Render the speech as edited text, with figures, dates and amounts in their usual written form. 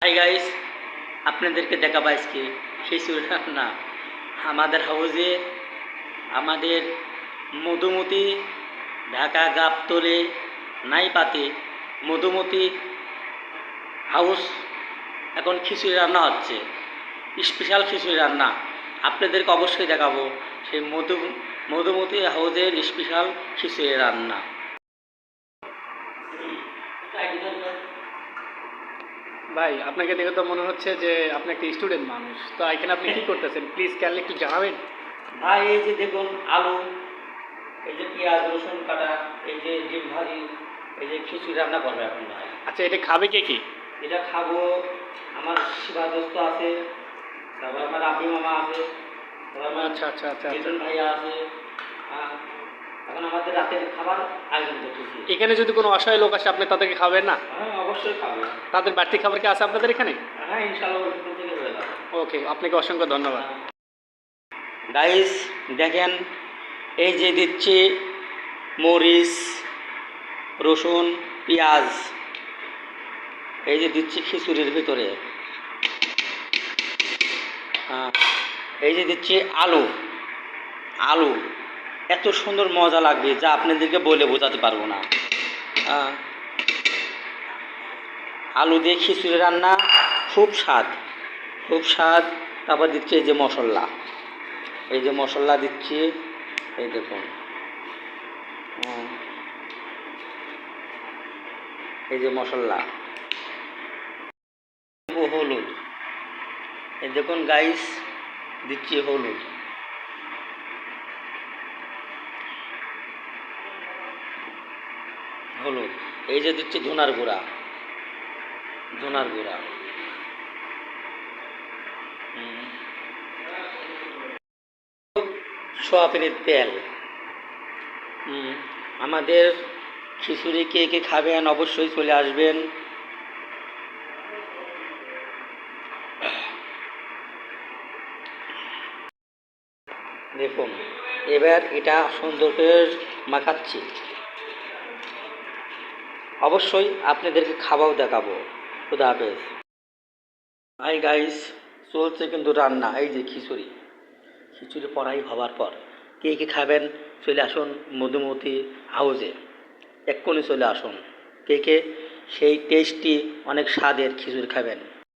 Hi guys, আপনাদেরকে দেখাবো আজকে খিচুড়ি রান্না। আমাদের হাউজে আমাদের মধুমতি ঢাকা গাবতলে নাইপাতে মধুমতি হাউস এখন খিচুড়ি রান্না হচ্ছে, স্পেশাল খিচুড়ি রান্না। আপনাদেরকে অবশ্যই দেখাবো সেই মধুমতি হাউজের স্পেশাল খিচুড়ি রান্না। ভাই, আপনাকে দেখে তো মনে হচ্ছে যে আপনি একটা স্টুডেন্ট মানুষ। তো এখানে আপনি কি করতেছেন, প্লিজ কাইন্ডলি একটু জানাবেন। ভাই, এই যে দেখুন আলু, এই যে পেঁয়াজ রসুন কাটা, এই যে ডিম ভাজি, এই যে খিচুড়ি রান্না করবে এখন ভাই। আচ্ছা, এটা খাবে কে কি? এটা খাবো আমার শিবা দোস্ত আছে, তারপর আমার আব্বি মামা আছে, তারপর আমার আচ্ছা আচ্ছা আচ্ছা আচ্ছা। মিঠুন ভাইয়া আছে। এখন আমাদের রাতের খাবার আয়োজন করতেছি। এখানে যদি কোনো অসহায় লোক আসে, আপনি তাদেরকে খাবেন না? হ্যাঁ, অবশ্যই খাবো। তাদের বাড়তি খাবার কি আছে আপনাদের এখানে? হ্যাঁ, ইনশাআল্লাহ ওখান থেকে হয়ে যাবে। ওকে, আপনাকে অসংখ্য ধন্যবাদ। গাইস দেখেন, এই যে দিচ্ছি মরিচ রসুন পেঁয়াজ, এই যে দিচ্ছি খিচুড়ির ভিতরে। এই যে দিচ্ছি আলু, আলু এত সুন্দর মজা লাগবে যা আপনাদেরকে বলে বোঝাতে পারবো না। আলু দিয়ে খিচুড়ি রান্না খুব স্বাদ, খুব স্বাদ। তারপর দিচ্ছি এই যে মশলা, এই যে মশলা দিচ্ছি, এই দেখুন, এই যে মশলা, হলুদ, এই দেখুন গাইস দিচ্ছি হলুদ, হলুদ, এই যে দিচ্ছি ধনার গুঁড়া, ধনার গুঁড়া, সয়াবিনের তেল। আমাদের খিচুড়ি কে কে খাবেন অবশ্যই চলে আসবেন। দেখুন এবার এটা সুন্দর করে মাখাচ্ছি, অবশ্যই আপনাদেরকে খাওয়াও দেখাবো। খুদা হাফেজ। হাই গাইস, চলছে কিন্তু রান্না। এই যে খিচুড়ি, খিচুড়ি পড়াই হওয়ার পর কে কে খাবেন চলে আসুন মধুমতি হাউজে, এক্ষুনি চলে আসুন। কে কে সেই টেস্টি অনেক স্বাদের খিচুড়ি খাবেন।